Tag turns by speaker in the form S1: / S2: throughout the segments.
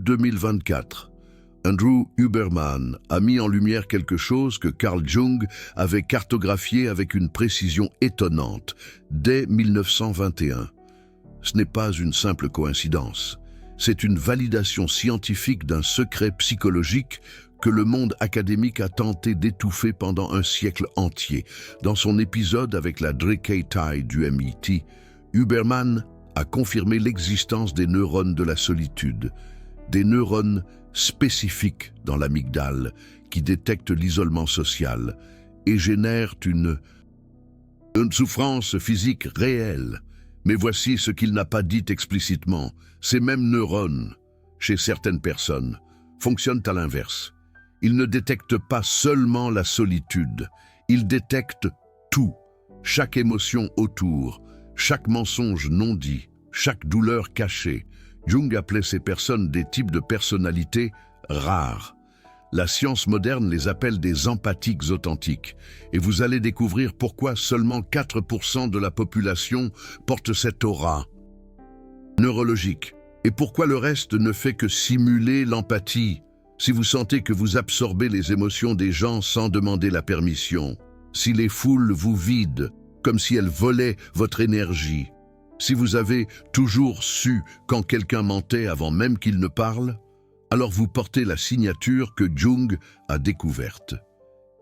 S1: 2024, Andrew Huberman a mis en lumière quelque chose que Carl Jung avait cartographié avec une précision étonnante dès 1921. Ce n'est pas une simple coïncidence, c'est une validation scientifique d'un secret psychologique que le monde académique a tenté d'étouffer pendant un siècle entier. Dans son épisode avec la Drukgyal du MIT, Huberman a confirmé l'existence des neurones de la solitude, des neurones spécifiques dans l'amygdale qui détectent l'isolement social et génèrent une souffrance physique réelle. Mais voici ce qu'il n'a pas dit explicitement. Ces mêmes neurones, chez certaines personnes, fonctionnent à l'inverse. Ils ne détectent pas seulement la solitude, ils détectent tout, chaque émotion autour, chaque mensonge non dit, chaque douleur cachée. Jung appelait ces personnes des types de personnalités rares. La science moderne les appelle des empathiques authentiques. Et vous allez découvrir pourquoi seulement 4% de la population porte cette aura neurologique. Et pourquoi le reste ne fait que simuler l'empathie. Si vous sentez que vous absorbez les émotions des gens sans demander la permission, si les foules vous vident, comme si elles volaient votre énergie, si vous avez toujours su quand quelqu'un mentait avant même qu'il ne parle, alors vous portez la signature que Jung a découverte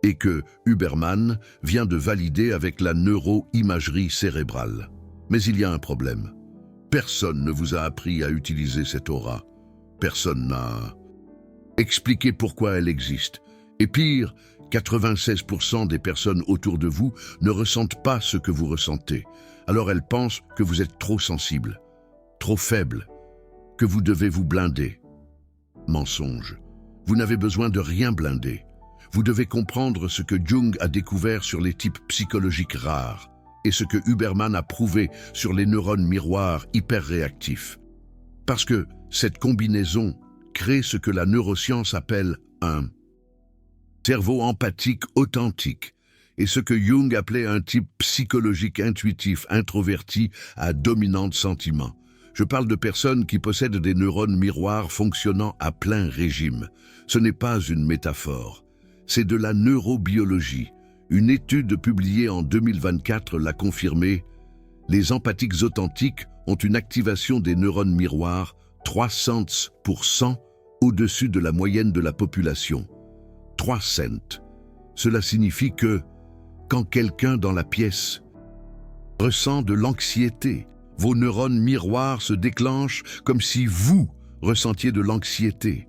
S1: et que Huberman vient de valider avec la neuroimagerie cérébrale. Mais il y a un problème. Personne ne vous a appris à utiliser cette aura. Personne n'a expliqué pourquoi elle existe. Et pire, 96% des personnes autour de vous ne ressentent pas ce que vous ressentez. Alors elles pensent que vous êtes trop sensible, trop faible, que vous devez vous blinder. Mensonge. Vous n'avez besoin de rien blinder. Vous devez comprendre ce que Jung a découvert sur les types psychologiques rares et ce que Huberman a prouvé sur les neurones miroirs hyperréactifs. Parce que cette combinaison crée ce que la neuroscience appelle un cerveau empathique authentique et ce que Jung appelait un type psychologique intuitif introverti à dominante sentiment. Je parle de personnes qui possèdent des neurones miroirs fonctionnant à plein régime. Ce n'est pas une métaphore, c'est de la neurobiologie. Une étude publiée en 2024 l'a confirmé. Les empathiques authentiques ont une activation des neurones miroirs 300% au-dessus de la moyenne de la population. 300. Cela signifie que, quand quelqu'un dans la pièce ressent de l'anxiété, vos neurones miroirs se déclenchent comme si vous ressentiez de l'anxiété.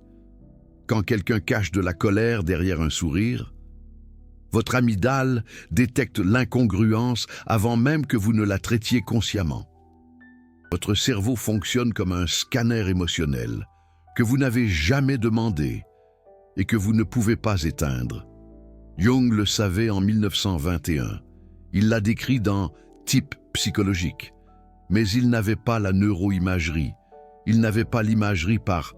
S1: Quand quelqu'un cache de la colère derrière un sourire, votre amygdale détecte l'incongruence avant même que vous ne la traitiez consciemment. Votre cerveau fonctionne comme un scanner émotionnel que vous n'avez jamais demandé et que vous ne pouvez pas éteindre. Jung le savait en 1921. Il l'a décrit dans Type psychologique. Mais il n'avait pas la neuroimagerie. Il n'avait pas l'imagerie par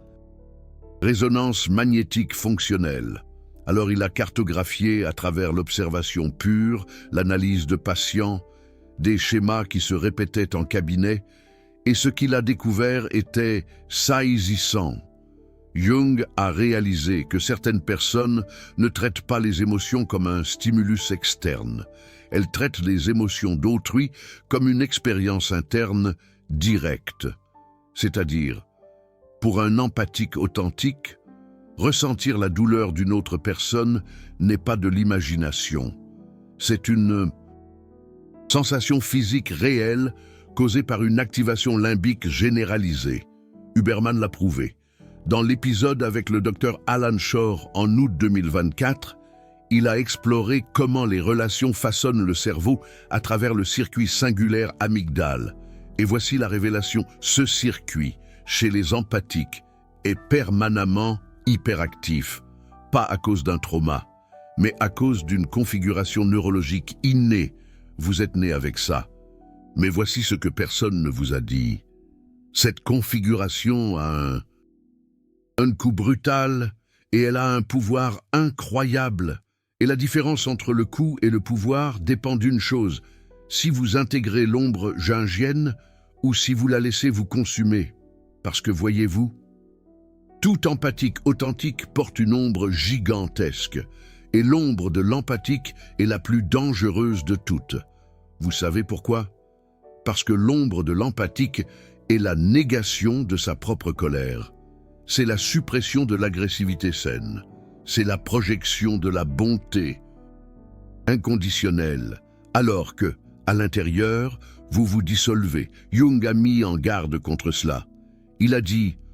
S1: résonance magnétique fonctionnelle. Alors il a cartographié à travers l'observation pure, l'analyse de patients, des schémas qui se répétaient en cabinet, et ce qu'il a découvert était saisissant. Jung a réalisé que certaines personnes ne traitent pas les émotions comme un stimulus externe. Elles traitent les émotions d'autrui comme une expérience interne directe. C'est-à-dire, pour un empathique authentique, ressentir la douleur d'une autre personne n'est pas de l'imagination. C'est une sensation physique réelle causée par une activation limbique généralisée. Huberman l'a prouvé. Dans l'épisode avec le docteur Alan Shore en août 2024, il a exploré comment les relations façonnent le cerveau à travers le circuit singulaire amygdale. Et voici la révélation. Ce circuit, chez les empathiques, est permanemment hyperactif, pas à cause d'un trauma, mais à cause d'une configuration neurologique innée. Vous êtes né avec ça. Mais voici ce que personne ne vous a dit. Cette configuration a un coup brutal et elle a un pouvoir incroyable. Et la différence entre le coup et le pouvoir dépend d'une chose, si vous intégrez l'ombre jungienne ou si vous la laissez vous consumer. Parce que voyez-vous, Tout empathique authentique porte une ombre gigantesque, et l'ombre de l'empathique est la plus dangereuse de toutes. Vous savez pourquoi? Parce que l'ombre de l'empathique est la négation de sa propre colère. C'est la suppression de l'agressivité saine. C'est la projection de la bonté inconditionnelle, alors que, à l'intérieur, vous vous dissolvez. Jung a mis en garde contre cela. Il a dit «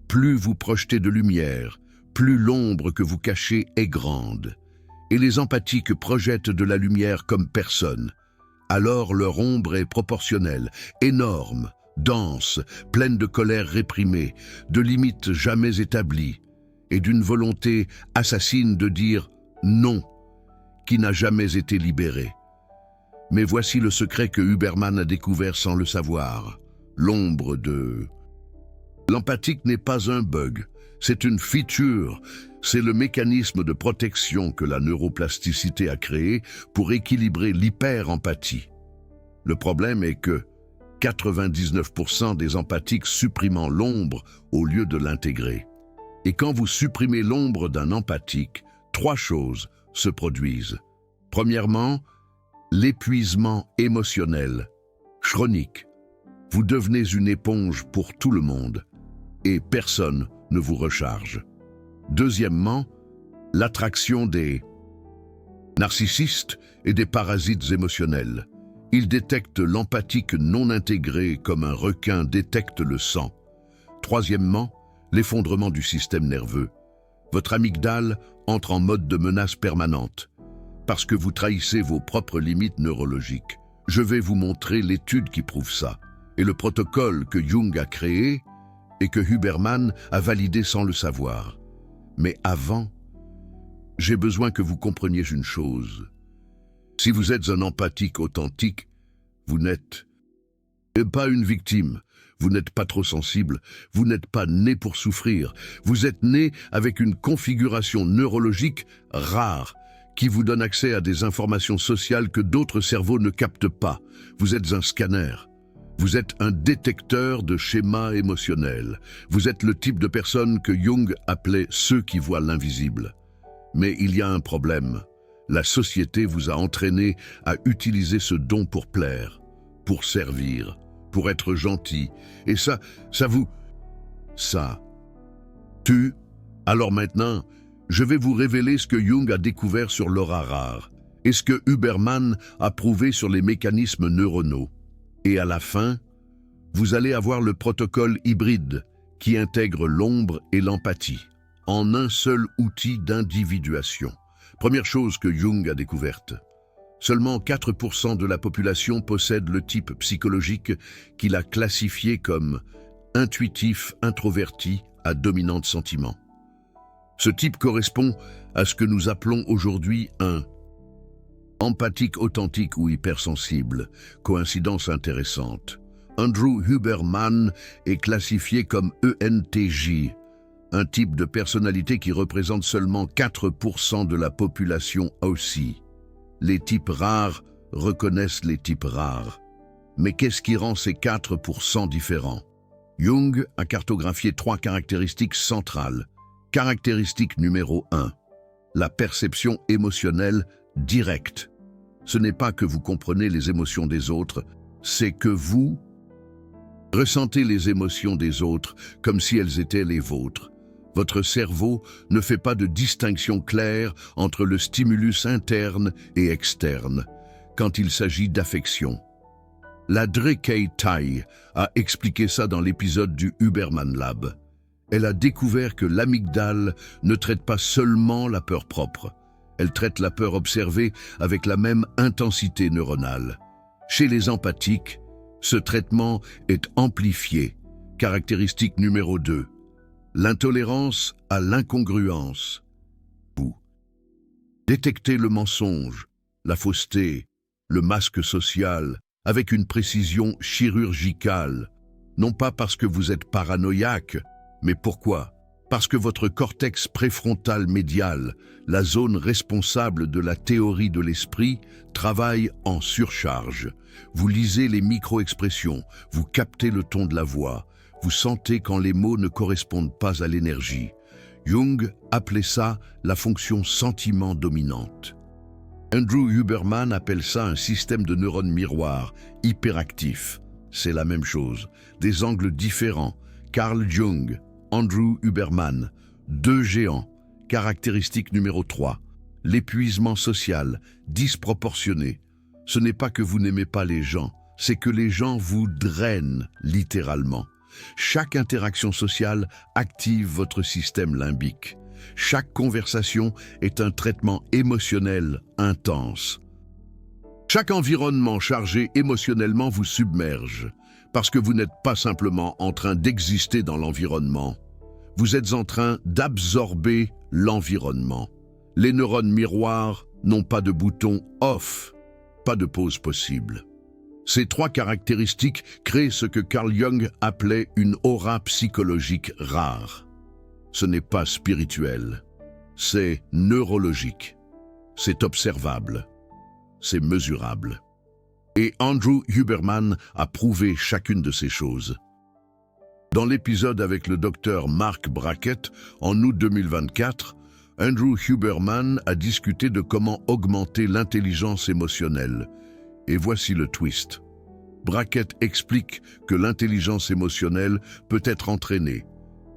S1: Plus vous projetez de lumière, plus l'ombre que vous cachez est grande. » Et les empathiques projettent de la lumière comme personne. Alors leur ombre est proportionnelle, énorme, dense, pleine de colère réprimée, de limites jamais établies, et d'une volonté assassine de dire « non » qui n'a jamais été libérée. Mais voici le secret que Huberman a découvert sans le savoir. L'ombre de... L'empathique n'est pas un bug, c'est une feature, c'est le mécanisme de protection que la neuroplasticité a créé pour équilibrer l'hyper-empathie. Le problème est que 99% des empathiques suppriment l'ombre au lieu de l'intégrer. Et quand vous supprimez l'ombre d'un empathique, 3 choses se produisent. Premièrement, l'épuisement émotionnel, chronique. Vous devenez une éponge pour tout le monde et personne ne vous recharge. Deuxièmement, l'attraction des narcissistes et des parasites émotionnels. Ils détectent l'empathique non intégrée comme un requin détecte le sang. Troisièmement, l'effondrement du système nerveux. Votre amygdale entre en mode de menace permanente parce que vous trahissez vos propres limites neurologiques. Je vais vous montrer l'étude qui prouve ça et le protocole que Jung a créé et que Huberman a validé sans le savoir. Mais avant, j'ai besoin que vous compreniez une chose. Si vous êtes un empathique authentique, vous n'êtes pas une victime, vous n'êtes pas trop sensible, vous n'êtes pas né pour souffrir, vous êtes né avec une configuration neurologique rare qui vous donne accès à des informations sociales que d'autres cerveaux ne captent pas. Vous êtes un scanner. Vous êtes un détecteur de schémas émotionnels. Vous êtes le type de personne que Jung appelait ceux qui voient l'invisible. Mais il y a un problème. La société vous a entraîné à utiliser ce don pour plaire, pour servir, pour être gentil. Et ça tue. Alors maintenant, je vais vous révéler ce que Jung a découvert sur l'aura rare et ce que Huberman a prouvé sur les mécanismes neuronaux. Et à la fin, vous allez avoir le protocole hybride qui intègre l'ombre et l'empathie en un seul outil d'individuation. Première chose que Jung a découverte. Seulement 4% de la population possède le type psychologique qu'il a classifié comme intuitif, introverti, à dominante sentiment. Ce type correspond à ce que nous appelons aujourd'hui un empathique authentique ou hypersensible. Coïncidence intéressante. Andrew Huberman est classifié comme ENTJ, un type de personnalité qui représente seulement 4% de la population aussi. Les types rares reconnaissent les types rares. Mais qu'est-ce qui rend ces 4% différents? Jung a cartographié 3 caractéristiques centrales. Caractéristique numéro 1, la perception émotionnelle directe. Ce n'est pas que vous comprenez les émotions des autres, c'est que vous ressentez les émotions des autres comme si elles étaient les vôtres. Votre cerveau ne fait pas de distinction claire entre le stimulus interne et externe quand il s'agit d'affection. La Kay Tai a expliqué ça dans l'épisode du Huberman Lab. Elle a découvert que l'amygdale ne traite pas seulement la peur propre. Elle traite la peur observée avec la même intensité neuronale. Chez les empathiques, ce traitement est amplifié. Caractéristique numéro 2. L'intolérance à l'incongruence. Vous détectez le mensonge, la fausseté, le masque social avec une précision chirurgicale. Non pas parce que vous êtes paranoïaque, mais pourquoi? Parce que votre cortex préfrontal médial, la zone responsable de la théorie de l'esprit, travaille en surcharge. Vous lisez les micro-expressions, vous captez le ton de la voix, Vous sentez quand les mots ne correspondent pas à l'énergie. Jung appelait ça la fonction sentiment dominante. Andrew Huberman appelle ça un système de neurones miroirs, hyperactif. C'est la même chose, des angles différents. Carl Jung, Andrew Huberman, deux géants. Caractéristique numéro 3. L'épuisement social, disproportionné. Ce n'est pas que vous n'aimez pas les gens, c'est que les gens vous drainent littéralement. Chaque interaction sociale active votre système limbique. Chaque conversation est un traitement émotionnel intense. Chaque environnement chargé émotionnellement vous submerge, parce que vous n'êtes pas simplement en train d'exister dans l'environnement. Vous êtes en train d'absorber l'environnement. Les neurones miroirs n'ont pas de bouton off, pas de pause possible. Ces trois caractéristiques créent ce que Carl Jung appelait une aura psychologique rare. Ce n'est pas spirituel, c'est neurologique, c'est observable, c'est mesurable. Et Andrew Huberman a prouvé chacune de ces choses. Dans l'épisode avec le docteur Mark Brackett, en août 2024, Andrew Huberman a discuté de comment augmenter l'intelligence émotionnelle. Et voici le twist. Brackett explique que l'intelligence émotionnelle peut être entraînée,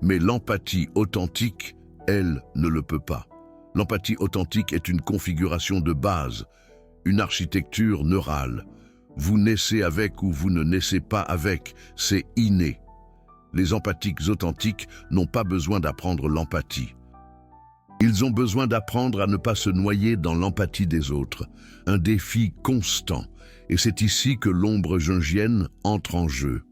S1: mais l'empathie authentique, elle, ne le peut pas. L'empathie authentique est une configuration de base, une architecture neurale. Vous naissez avec ou vous ne naissez pas avec, c'est inné. Les empathiques authentiques n'ont pas besoin d'apprendre l'empathie. Ils ont besoin d'apprendre à ne pas se noyer dans l'empathie des autres, un défi constant, et c'est ici que l'ombre jungienne entre en jeu.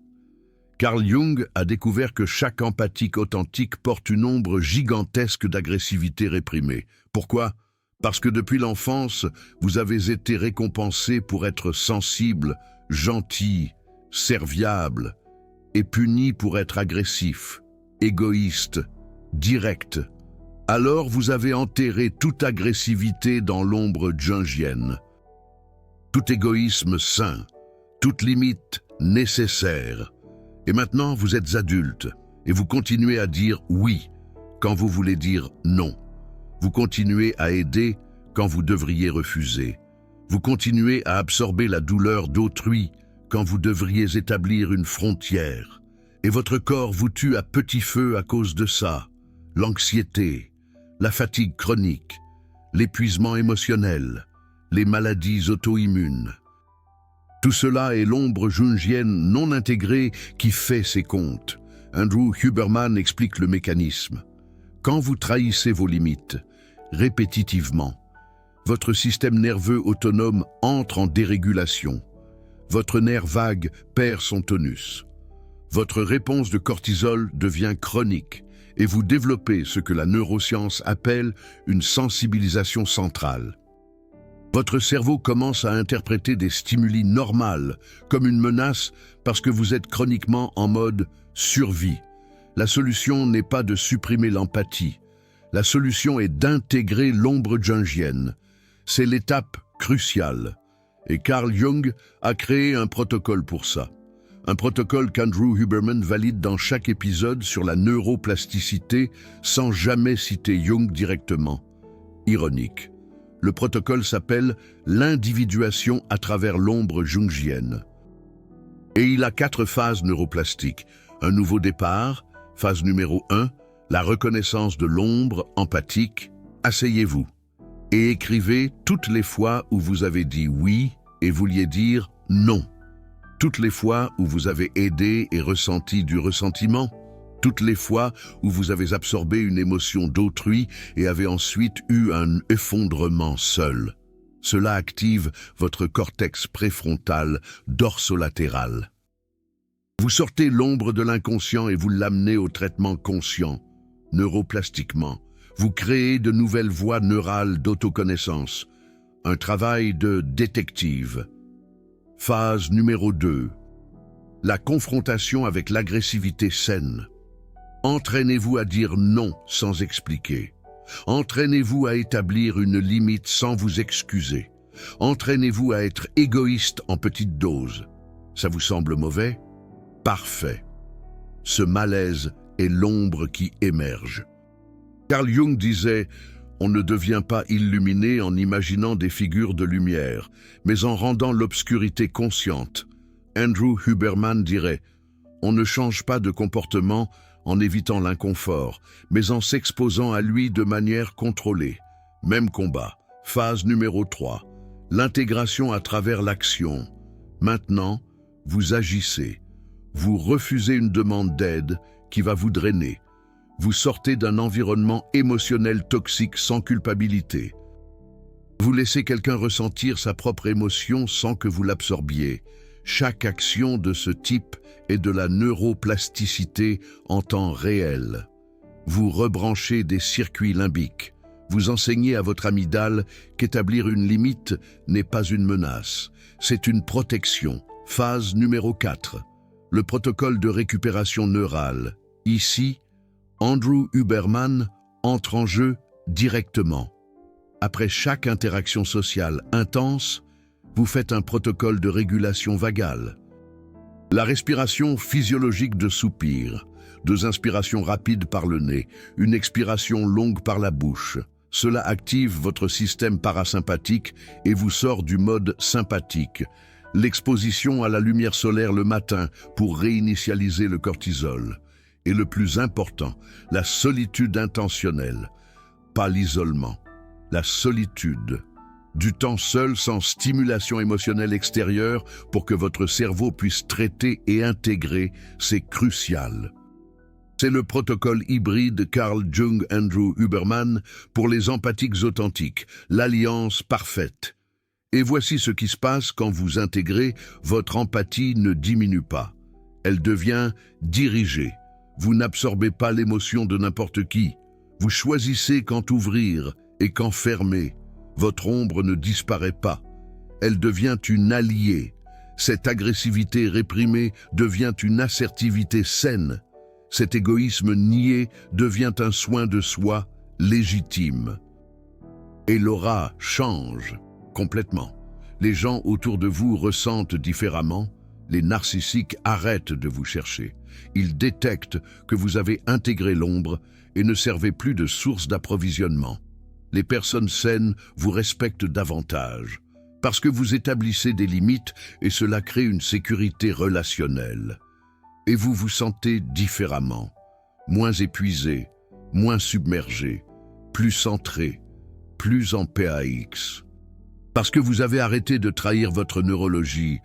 S1: Carl Jung a découvert que chaque empathique authentique porte une ombre gigantesque d'agressivité réprimée. Pourquoi ? Parce que depuis l'enfance, vous avez été récompensé pour être sensible, gentil, serviable, et puni pour être agressif, égoïste, direct. Alors vous avez enterré toute agressivité dans l'ombre jungienne. Tout égoïsme sain, toute limite nécessaire. Et maintenant vous êtes adulte et vous continuez à dire oui quand vous voulez dire non. Vous continuez à aider quand vous devriez refuser. Vous continuez à absorber la douleur d'autrui quand vous devriez établir une frontière. Et votre corps vous tue à petit feu à cause de ça. L'anxiété, la fatigue chronique, l'épuisement émotionnel, les maladies auto-immunes. Tout cela est l'ombre jungienne non intégrée qui fait ses comptes. Andrew Huberman explique le mécanisme. Quand vous trahissez vos limites, répétitivement, votre système nerveux autonome entre en dérégulation. Votre nerf vague perd son tonus. Votre réponse de cortisol devient chronique et vous développez ce que la neuroscience appelle une sensibilisation centrale. Votre cerveau commence à interpréter des stimuli normaux comme une menace parce que vous êtes chroniquement en mode survie. La solution n'est pas de supprimer l'empathie. La solution est d'intégrer l'ombre jungienne. C'est l'étape cruciale. Et Carl Jung a créé un protocole pour ça. Un protocole qu'Andrew Huberman valide dans chaque épisode sur la neuroplasticité sans jamais citer Jung directement. Ironique. Le protocole s'appelle l'individuation à travers l'ombre jungienne. Et il a 4 phases neuroplastiques. Un nouveau départ, phase numéro 1, la reconnaissance de l'ombre empathique. Asseyez-vous et écrivez toutes les fois où vous avez dit oui et vouliez dire non. Toutes les fois où vous avez aidé et ressenti du ressentiment. Toutes les fois où vous avez absorbé une émotion d'autrui et avez ensuite eu un effondrement seul. Cela active votre cortex préfrontal dorsolatéral. Vous sortez l'ombre de l'inconscient et vous l'amenez au traitement conscient, neuroplastiquement. Vous créez de nouvelles voies neurales d'autoconnaissance. Un travail de détective. Phase numéro 2. La confrontation avec l'agressivité saine. Entraînez-vous à dire non sans expliquer. Entraînez-vous à établir une limite sans vous excuser. Entraînez-vous à être égoïste en petites doses. Ça vous semble mauvais? Parfait. ce malaise est l'ombre qui émerge. Carl Jung disait « On ne devient pas illuminé en imaginant des figures de lumière, mais en rendant l'obscurité consciente. » Andrew Huberman dirait « On ne change pas de comportement en évitant l'inconfort, mais en s'exposant à lui de manière contrôlée. » Même combat. Phase numéro 3. L'intégration à travers l'action. Maintenant, vous agissez. Vous refusez une demande d'aide qui va vous drainer. Vous sortez d'un environnement émotionnel toxique sans culpabilité. Vous laissez quelqu'un ressentir sa propre émotion sans que vous l'absorbiez. Chaque action de ce type est de la neuroplasticité en temps réel. Vous rebranchez des circuits limbiques. Vous enseignez à votre amygdale qu'établir une limite n'est pas une menace, c'est une protection. Phase numéro 4. Le protocole de récupération neurale. Ici, Andrew Huberman entre en jeu directement. Après chaque interaction sociale intense, vous faites un protocole de régulation vagale. La respiration physiologique de soupir, 2 inspirations rapides par le nez, une expiration longue par la bouche. Cela active votre système parasympathique et vous sort du mode sympathique. L'exposition à la lumière solaire le matin pour réinitialiser le cortisol. Et le plus important, la solitude intentionnelle. Pas l'isolement, la solitude. Du temps seul sans stimulation émotionnelle extérieure pour que votre cerveau puisse traiter et intégrer, c'est crucial. C'est le protocole hybride Carl Jung Andrew Huberman pour les empathiques authentiques, l'alliance parfaite. Et voici ce qui se passe quand vous intégrez, votre empathie ne diminue pas. Elle devient dirigée. Vous n'absorbez pas l'émotion de n'importe qui. Vous choisissez quand ouvrir et quand fermer. Votre ombre ne disparaît pas. Elle devient une alliée. Cette agressivité réprimée devient une assertivité saine. Cet égoïsme nié devient un soin de soi légitime. Et l'aura change complètement. Les gens autour de vous ressentent différemment. Les narcissiques arrêtent de vous chercher. Ils détectent que vous avez intégré l'ombre et ne servez plus de source d'approvisionnement. Les personnes saines vous respectent davantage parce que vous établissez des limites et cela crée une sécurité relationnelle. Et vous vous sentez différemment, moins épuisé, moins submergé, plus centré, plus en PAX. Parce que vous avez arrêté de trahir votre neurologie.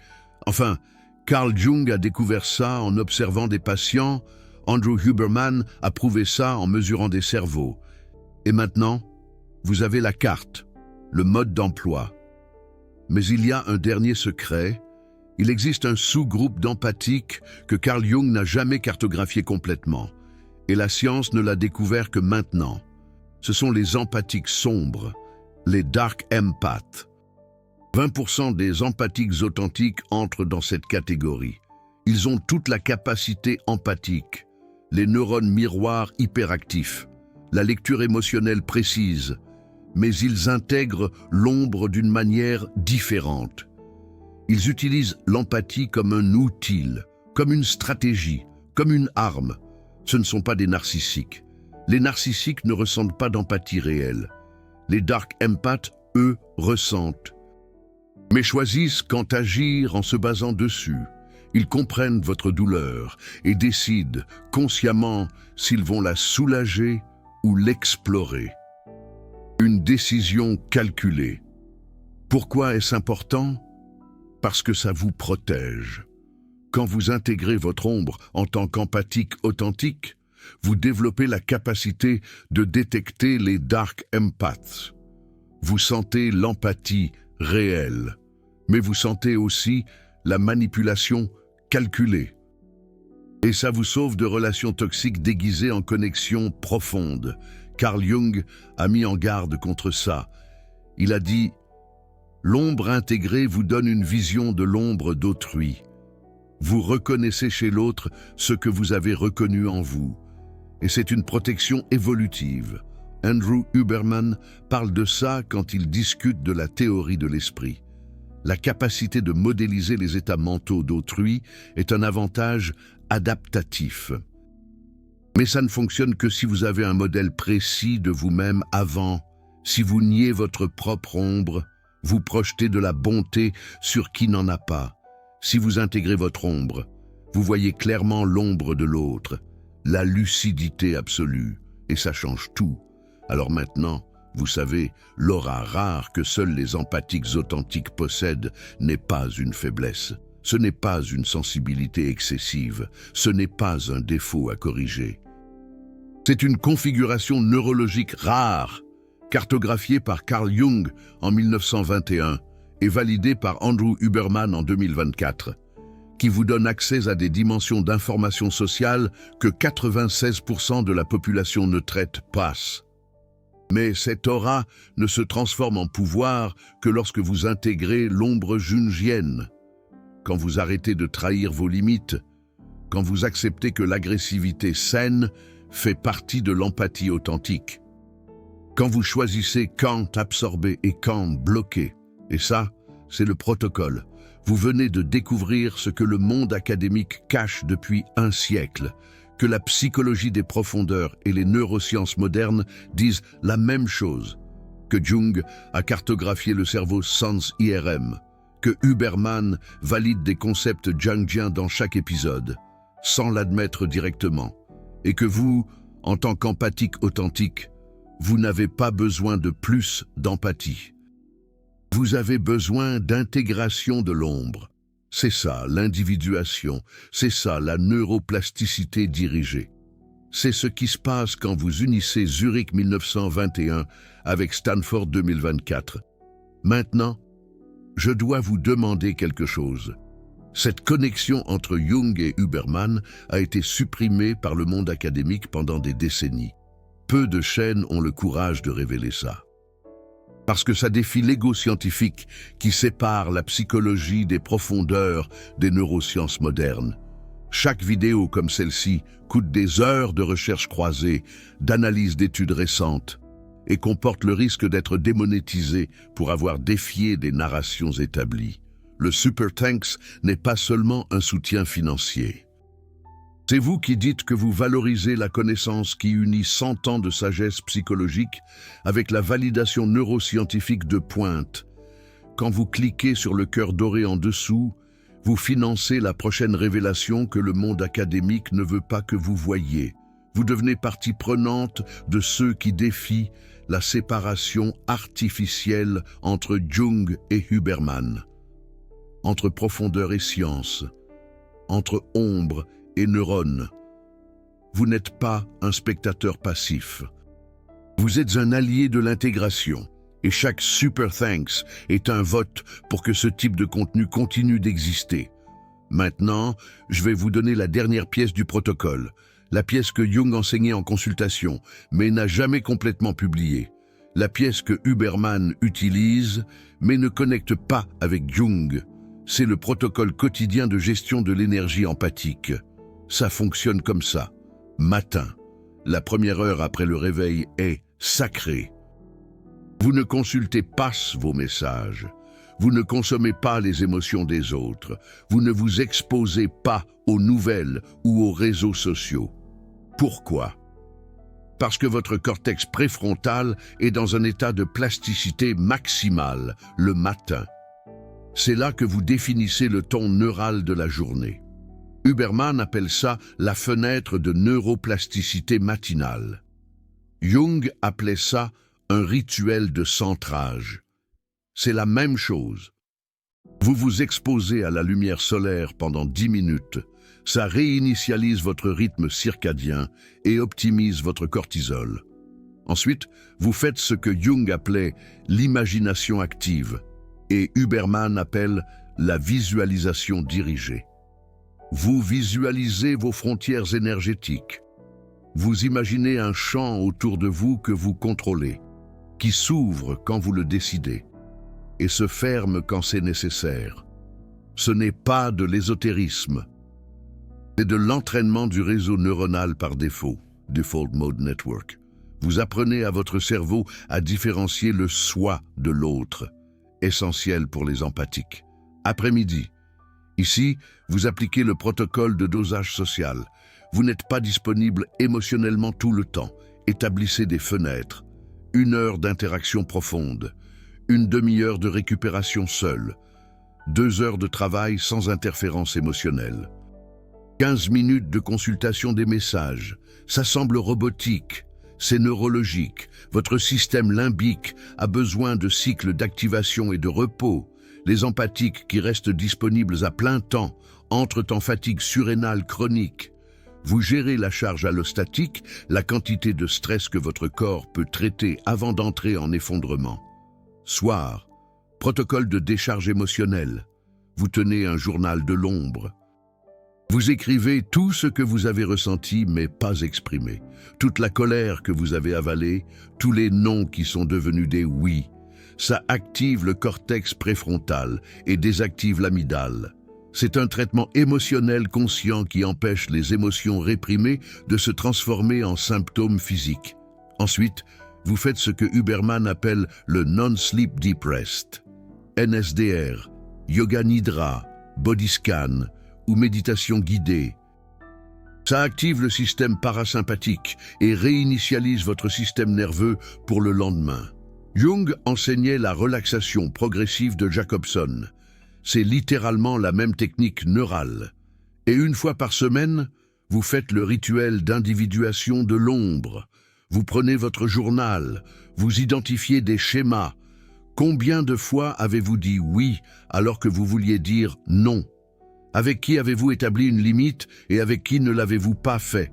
S1: Enfin, Carl Jung a découvert ça en observant des patients, Andrew Huberman a prouvé ça en mesurant des cerveaux. Et maintenant, vous avez la carte, le mode d'emploi. Mais il y a un dernier secret. Il existe un sous-groupe d'empathiques que Carl Jung n'a jamais cartographié complètement. Et la science ne l'a découvert que maintenant. Ce sont les empathiques sombres, les dark empaths. 20% des empathiques authentiques entrent dans cette catégorie. Ils ont toute la capacité empathique, les neurones miroirs hyperactifs, la lecture émotionnelle précise, mais ils intègrent l'ombre d'une manière différente. Ils utilisent l'empathie comme un outil, comme une stratégie, comme une arme. Ce ne sont pas des narcissiques. Les narcissiques ne ressentent pas d'empathie réelle. Les dark empaths, eux, ressentent, mais choisissent quand agir en se basant dessus. Ils comprennent votre douleur et décident consciemment s'ils vont la soulager ou l'explorer. Une décision calculée. Pourquoi est-ce important ? Parce que ça vous protège. Quand vous intégrez votre ombre en tant qu'empathique authentique, vous développez la capacité de détecter les dark empaths. Vous sentez l'empathie réelle, mais vous sentez aussi la manipulation calculée. Et ça vous sauve de relations toxiques déguisées en connexions profondes. Carl Jung a mis en garde contre ça. Il a dit « L'ombre intégrée vous donne une vision de l'ombre d'autrui. Vous reconnaissez chez l'autre ce que vous avez reconnu en vous. Et c'est une protection évolutive. » Andrew Huberman parle de ça quand il discute de la théorie de l'esprit. La capacité de modéliser les états mentaux d'autrui est un avantage adaptatif. Mais ça ne fonctionne que si vous avez un modèle précis de vous-même avant. Si vous niez votre propre ombre, vous projetez de la bonté sur qui n'en a pas. Si vous intégrez votre ombre, vous voyez clairement l'ombre de l'autre, la lucidité absolue, et ça change tout. Alors maintenant, vous savez, l'aura rare que seuls les empathiques authentiques possèdent n'est pas une faiblesse. Ce n'est pas une sensibilité excessive, ce n'est pas un défaut à corriger. C'est une configuration neurologique rare, cartographiée par Carl Jung en 1921 et validée par Andrew Huberman en 2024, qui vous donne accès à des dimensions d'information sociale que 96% de la population ne traite pas. Mais cette aura ne se transforme en pouvoir que lorsque vous intégrez l'ombre jungienne, quand vous arrêtez de trahir vos limites, quand vous acceptez que l'agressivité saine fait partie de l'empathie authentique, quand vous choisissez quand absorber et quand bloquer. Et ça, c'est le protocole. Vous venez de découvrir ce que le monde académique cache depuis un siècle, que la psychologie des profondeurs et les neurosciences modernes disent la même chose, que Jung a cartographié le cerveau sans IRM, que Huberman valide des concepts jungiens dans chaque épisode, sans l'admettre directement, et que vous, en tant qu'empathique authentique, vous n'avez pas besoin de plus d'empathie. Vous avez besoin d'intégration de l'ombre. C'est ça, l'individuation, c'est ça, la neuroplasticité dirigée. C'est ce qui se passe quand vous unissez Zurich 1921 avec Stanford 2024. Maintenant, je dois vous demander quelque chose. Cette connexion entre Jung et Huberman a été supprimée par le monde académique pendant des décennies. Peu de chaînes ont le courage de révéler ça. Parce que ça défie l'ego scientifique qui sépare la psychologie des profondeurs des neurosciences modernes. Chaque vidéo comme celle-ci coûte des heures de recherche croisée, d'analyse d'études récentes, et comporte le risque d'être démonétisé pour avoir défié des narrations établies. Le Super Thanks n'est pas seulement un soutien financier. C'est vous qui dites que vous valorisez la connaissance qui unit 100 ans de sagesse psychologique avec la validation neuroscientifique de pointe. Quand vous cliquez sur le cœur doré en dessous, vous financez la prochaine révélation que le monde académique ne veut pas que vous voyiez. Vous devenez partie prenante de ceux qui défient la séparation artificielle entre Jung et Huberman, entre profondeur et science, entre ombre et neurones. Vous n'êtes pas un spectateur passif. Vous êtes un allié de l'intégration, et chaque Super Thanks est un vote pour que ce type de contenu continue d'exister. Maintenant, je vais vous donner la dernière pièce du protocole, la pièce que Jung enseignait en consultation, mais n'a jamais complètement publiée. La pièce que Huberman utilise, mais ne connecte pas avec Jung. C'est le protocole quotidien de gestion de l'énergie empathique. Ça fonctionne comme ça. Matin, la première heure après le réveil est sacrée. Vous ne consultez pas vos messages. Vous ne consommez pas les émotions des autres. Vous ne vous exposez pas aux nouvelles ou aux réseaux sociaux. Pourquoi? Parce que votre cortex préfrontal est dans un état de plasticité maximale le matin. C'est là que vous définissez le ton neural de la journée. Huberman appelle ça la fenêtre de neuroplasticité matinale. Jung appelait ça un rituel de centrage. C'est la même chose. Vous vous exposez à la lumière solaire pendant 10 minutes. Ça réinitialise votre rythme circadien et optimise votre cortisol. Ensuite, vous faites ce que Jung appelait l'imagination active et Huberman appelle la visualisation dirigée. Vous visualisez vos frontières énergétiques. Vous imaginez un champ autour de vous que vous contrôlez, qui s'ouvre quand vous le décidez et se ferme quand c'est nécessaire. Ce n'est pas de l'ésotérisme, c'est de l'entraînement du réseau neuronal par défaut, Default Mode Network. Vous apprenez à votre cerveau à différencier le soi de l'autre, essentiel pour les empathiques. Après-midi, ici, vous appliquez le protocole de dosage social. Vous n'êtes pas disponible émotionnellement tout le temps. Établissez des fenêtres. 1 heure d'interaction profonde. 1/2 heure de récupération seule. 2 heures de travail sans interférence émotionnelle. 15 minutes de consultation des messages. Ça semble robotique. C'est neurologique. Votre système limbique a besoin de cycles d'activation et de repos. Les empathiques qui restent disponibles à plein temps entrent en fatigue surrénale chronique. Vous gérez la charge allostatique, la quantité de stress que votre corps peut traiter avant d'entrer en effondrement. Soir, protocole de décharge émotionnelle. Vous tenez un journal de l'ombre. Vous écrivez tout ce que vous avez ressenti mais pas exprimé. Toute la colère que vous avez avalée, tous les non qui sont devenus des oui. Ça active le cortex préfrontal et désactive l'amygdale. C'est un traitement émotionnel conscient qui empêche les émotions réprimées de se transformer en symptômes physiques. Ensuite, vous faites ce que Huberman appelle le Non-Sleep Deep Rest. NSDR, Yoga Nidra, Body Scan ou méditation guidée. Ça active le système parasympathique et réinitialise votre système nerveux pour le lendemain. Jung enseignait la relaxation progressive de Jacobson. C'est littéralement la même technique neurale. Et 1 fois par semaine, vous faites le rituel d'individuation de l'ombre. Vous prenez votre journal, vous identifiez des schémas. Combien de fois avez-vous dit oui alors que vous vouliez dire non? Avec qui avez-vous établi une limite et avec qui ne l'avez-vous pas fait?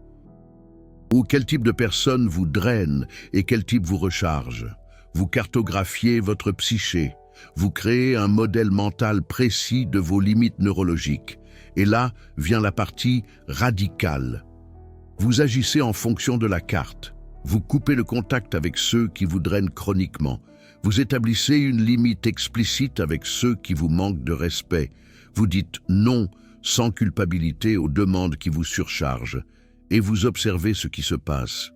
S1: Ou quel type de personne vous draine et quel type vous recharge? Vous cartographiez votre psyché. Vous créez un modèle mental précis de vos limites neurologiques. Et là vient la partie radicale. Vous agissez en fonction de la carte. Vous coupez le contact avec ceux qui vous drainent chroniquement. Vous établissez une limite explicite avec ceux qui vous manquent de respect. Vous dites non sans culpabilité aux demandes qui vous surchargent. Et vous observez ce qui se passe.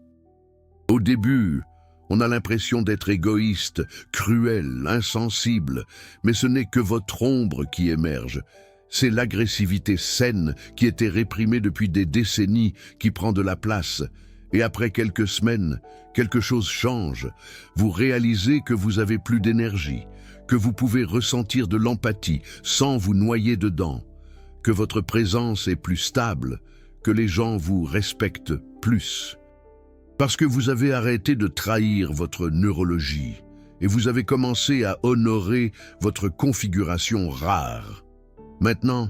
S1: Au début, on a l'impression d'être égoïste, cruel, insensible, mais ce n'est que votre ombre qui émerge. C'est l'agressivité saine qui était réprimée depuis des décennies qui prend de la place. Et après quelques semaines, quelque chose change. Vous réalisez que vous avez plus d'énergie, que vous pouvez ressentir de l'empathie sans vous noyer dedans, que votre présence est plus stable, que les gens vous respectent plus. Parce que vous avez arrêté de trahir votre neurologie et vous avez commencé à honorer votre configuration rare. Maintenant,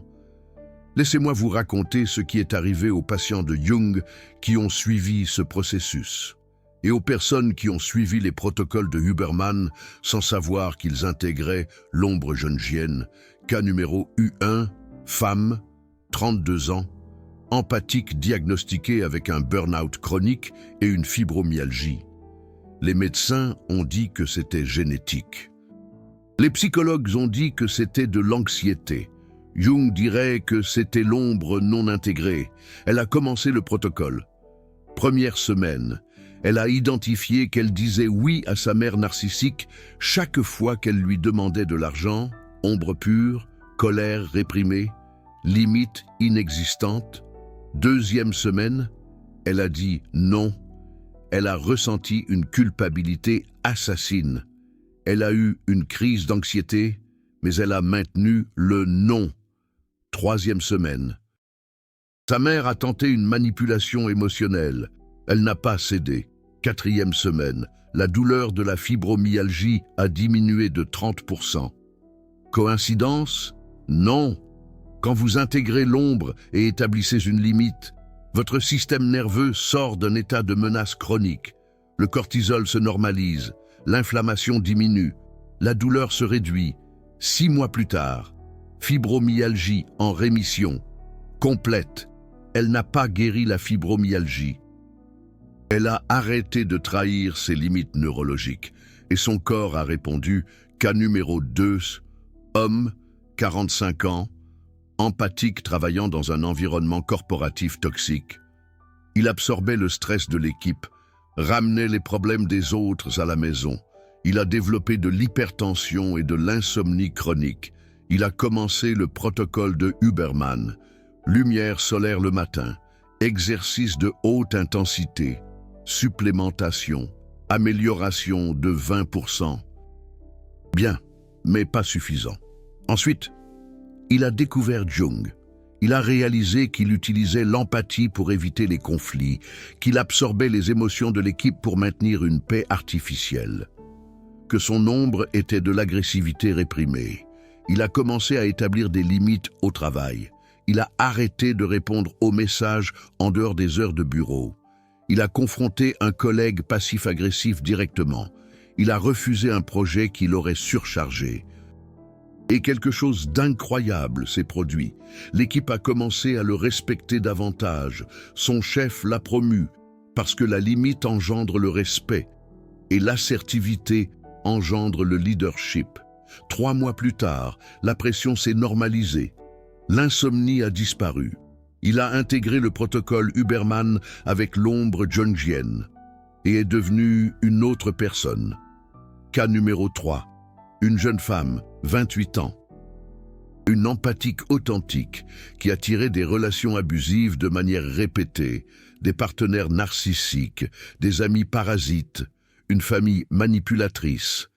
S1: laissez-moi vous raconter ce qui est arrivé aux patients de Jung qui ont suivi ce processus et aux personnes qui ont suivi les protocoles de Huberman sans savoir qu'ils intégraient l'ombre jungienne. Cas numéro U1, femme, 32 ans, empathique diagnostiquée avec un burn-out chronique et une fibromyalgie. Les médecins ont dit que c'était génétique. Les psychologues ont dit que c'était de l'anxiété. Jung dirait que c'était l'ombre non intégrée. Elle a commencé le protocole. Première semaine, elle a identifié qu'elle disait oui à sa mère narcissique chaque fois qu'elle lui demandait de l'argent, ombre pure, colère réprimée, limite inexistante. Deuxième semaine, elle a dit non. Elle a ressenti une culpabilité assassine. Elle a eu une crise d'anxiété, mais elle a maintenu le non. Troisième semaine. Sa mère a tenté une manipulation émotionnelle. Elle n'a pas cédé. Quatrième semaine. La douleur de la fibromyalgie a diminué de 30%. Coïncidence? Non. Quand vous intégrez l'ombre et établissez une limite, votre système nerveux sort d'un état de menace chronique. Le cortisol se normalise, l'inflammation diminue, la douleur se réduit. 6 mois plus tard, fibromyalgie en rémission, complète. Elle n'a pas guéri la fibromyalgie. Elle a arrêté de trahir ses limites neurologiques et son corps a répondu. Cas numéro 2, homme, 45 ans, empathique travaillant dans un environnement corporatif toxique. Il absorbait le stress de l'équipe, ramenait les problèmes des autres à la maison. Il a développé de l'hypertension et de l'insomnie chronique. Il a commencé le protocole de Huberman, lumière solaire le matin, exercice de haute intensité, supplémentation, amélioration de 20%. Bien, mais pas suffisant. Ensuite, il a découvert Jung. Il a réalisé qu'il utilisait l'empathie pour éviter les conflits, qu'il absorbait les émotions de l'équipe pour maintenir une paix artificielle, que son ombre était de l'agressivité réprimée. Il a commencé à établir des limites au travail. Il a arrêté de répondre aux messages en dehors des heures de bureau. Il a confronté un collègue passif-agressif directement. Il a refusé un projet qui l'aurait surchargé. Et quelque chose d'incroyable s'est produit. L'équipe a commencé à le respecter davantage. Son chef l'a promu, parce que la limite engendre le respect et l'assertivité engendre le leadership. 3 mois plus tard, la pression s'est normalisée. L'insomnie a disparu. Il a intégré le protocole Huberman avec l'ombre jungienne et est devenu une autre personne. Cas numéro 3. Une jeune femme, 28 ans. Une empathique authentique qui a tiré des relations abusives de manière répétée, des partenaires narcissiques, des amis parasites, une famille manipulatrice.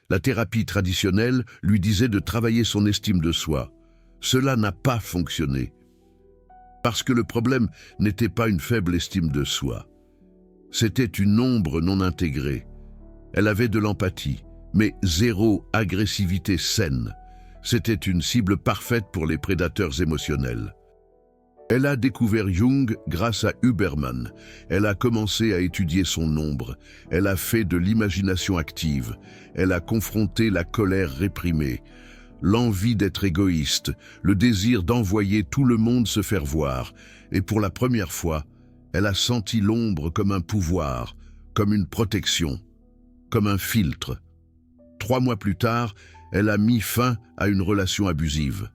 S1: La thérapie traditionnelle lui disait de travailler son estime de soi. Cela n'a pas fonctionné. Parce que le problème n'était pas une faible estime de soi. C'était une ombre non intégrée. Elle avait de l'empathie, mais zéro agressivité saine. C'était une cible parfaite pour les prédateurs émotionnels. Elle a découvert Jung grâce à Huberman. Elle a commencé à étudier son ombre. Elle a fait de l'imagination active. Elle a confronté la colère réprimée, l'envie d'être égoïste, le désir d'envoyer tout le monde se faire voir. Et pour la première fois, elle a senti l'ombre comme un pouvoir, comme une protection, comme un filtre. 3 mois plus tard, elle a mis fin à une relation abusive.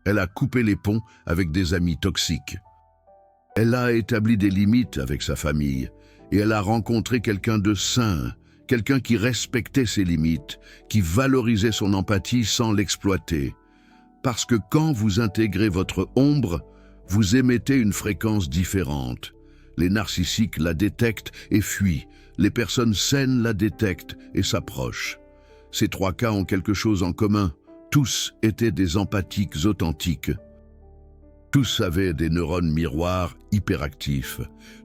S1: Elle a coupé les ponts avec des amis toxiques. Elle a établi des limites avec sa famille et elle a rencontré quelqu'un de sain, quelqu'un qui respectait ses limites, qui valorisait son empathie sans l'exploiter. Parce que quand vous intégrez votre ombre, vous émettez une fréquence différente. Les narcissiques la détectent et fuient. Les personnes saines la détectent et s'approchent. Ces 3 cas ont quelque chose en commun. Tous étaient des empathiques authentiques. Tous avaient des neurones miroirs hyperactifs.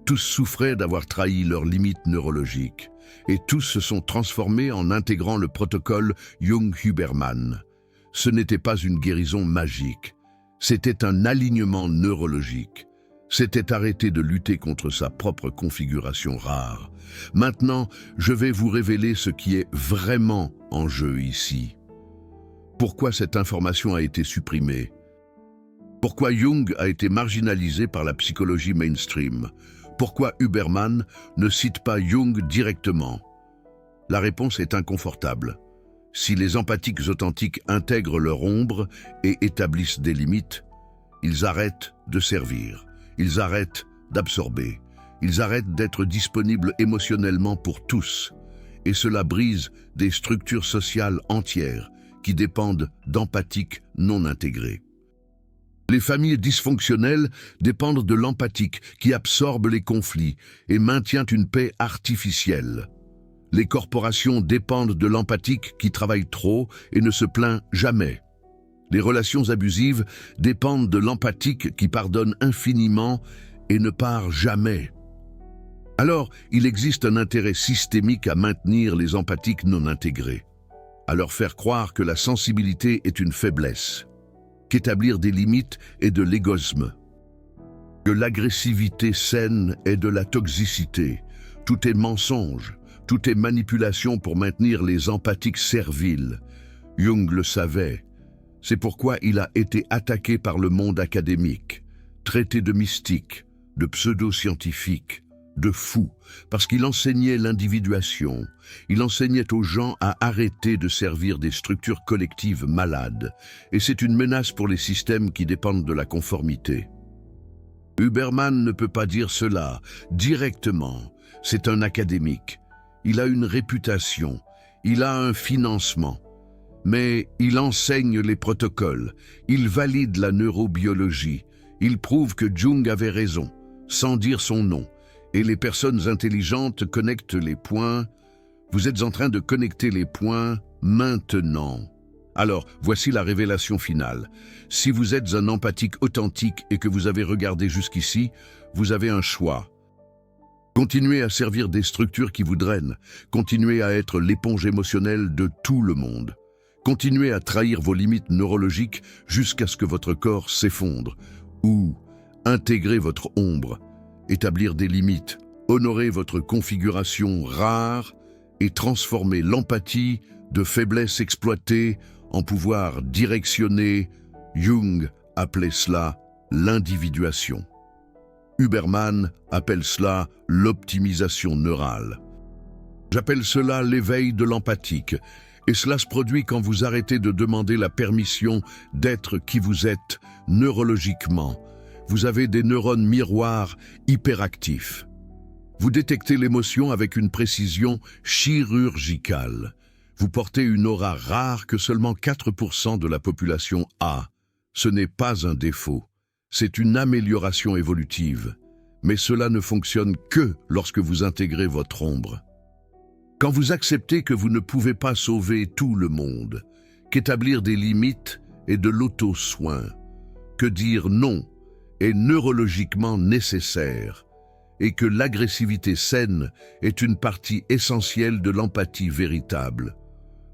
S1: Tous souffraient d'avoir trahi leurs limites neurologiques. Et tous se sont transformés en intégrant le protocole Jung-Huberman. Ce n'était pas une guérison magique. C'était un alignement neurologique. C'était arrêter de lutter contre sa propre configuration rare. Maintenant, je vais vous révéler ce qui est vraiment en jeu ici. Pourquoi cette information a été supprimée? Pourquoi Jung a été marginalisé par la psychologie mainstream? Pourquoi Huberman ne cite pas Jung directement? La réponse est inconfortable. Si les empathiques authentiques intègrent leur ombre et établissent des limites, ils arrêtent de servir, ils arrêtent d'absorber, ils arrêtent d'être disponibles émotionnellement pour tous. Et cela brise des structures sociales entières qui dépendent d'empathiques non intégrés. Les familles dysfonctionnelles dépendent de l'empathique qui absorbe les conflits et maintient une paix artificielle. Les corporations dépendent de l'empathique qui travaille trop et ne se plaint jamais. Les relations abusives dépendent de l'empathique qui pardonne infiniment et ne part jamais. Alors, il existe un intérêt systémique à maintenir les empathiques non intégrés, à leur faire croire que la sensibilité est une faiblesse, qu'établir des limites est de l'égoïsme, que l'agressivité saine est de la toxicité. Tout est mensonge, tout est manipulation pour maintenir les empathiques serviles. Jung le savait. C'est pourquoi il a été attaqué par le monde académique, traité de mystique, de pseudo-scientifique, de fou, parce qu'il enseignait l'individuation. Il enseignait aux gens à arrêter de servir des structures collectives malades. Et c'est une menace pour les systèmes qui dépendent de la conformité. Huberman ne peut pas dire cela directement. C'est un académique. Il a une réputation. Il a un financement. Mais il enseigne les protocoles. Il valide la neurobiologie. Il prouve que Jung avait raison. sans dire son nom. Et les personnes intelligentes connectent les points. Vous êtes en train de connecter les points maintenant. Alors, voici la révélation finale. Si vous êtes un empathique authentique et que vous avez regardé jusqu'ici, vous avez un choix. Continuez à servir des structures qui vous drainent. Continuez à être l'éponge émotionnelle de tout le monde. Continuez à trahir vos limites neurologiques jusqu'à ce que votre corps s'effondre. Ou intégrer votre ombre, établir des limites, honorer votre configuration rare et transformer l'empathie de faiblesse exploitée en pouvoir directionné. Jung appelait cela l'individuation. Huberman appelle cela l'optimisation neurale. J'appelle cela l'éveil de l'empathique, et cela se produit quand vous arrêtez de demander la permission d'être qui vous êtes neurologiquement. Vous avez des neurones miroirs hyperactifs. Vous détectez l'émotion avec une précision chirurgicale. Vous portez une aura rare que seulement 4% de la population a. Ce n'est pas un défaut. C'est une amélioration évolutive, mais cela ne fonctionne que lorsque vous intégrez votre ombre. Quand vous acceptez que vous ne pouvez pas sauver tout le monde, qu'établir des limites est de l'auto-soin, que dire non est neurologiquement nécessaire, et que l'agressivité saine est une partie essentielle de l'empathie véritable.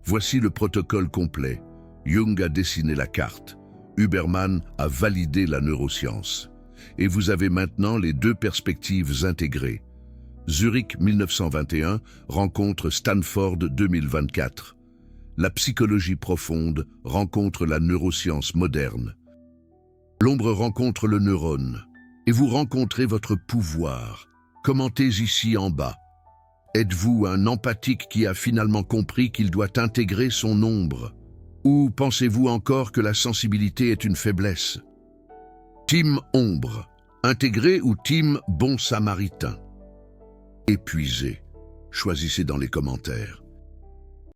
S1: Voici le protocole complet. Jung a dessiné la carte. Huberman a validé la neuroscience. Et vous avez maintenant les deux perspectives intégrées. Zurich 1921 rencontre Stanford 2024. La psychologie profonde rencontre la neuroscience moderne. L'ombre rencontre le neurone. Et vous rencontrez votre pouvoir. Commentez ici en bas. Êtes-vous un empathique qui a finalement compris qu'il doit intégrer son ombre? Ou pensez-vous encore que la sensibilité est une faiblesse? Team ombre, intégré ou team bon samaritain? Épuisé. Choisissez dans les commentaires.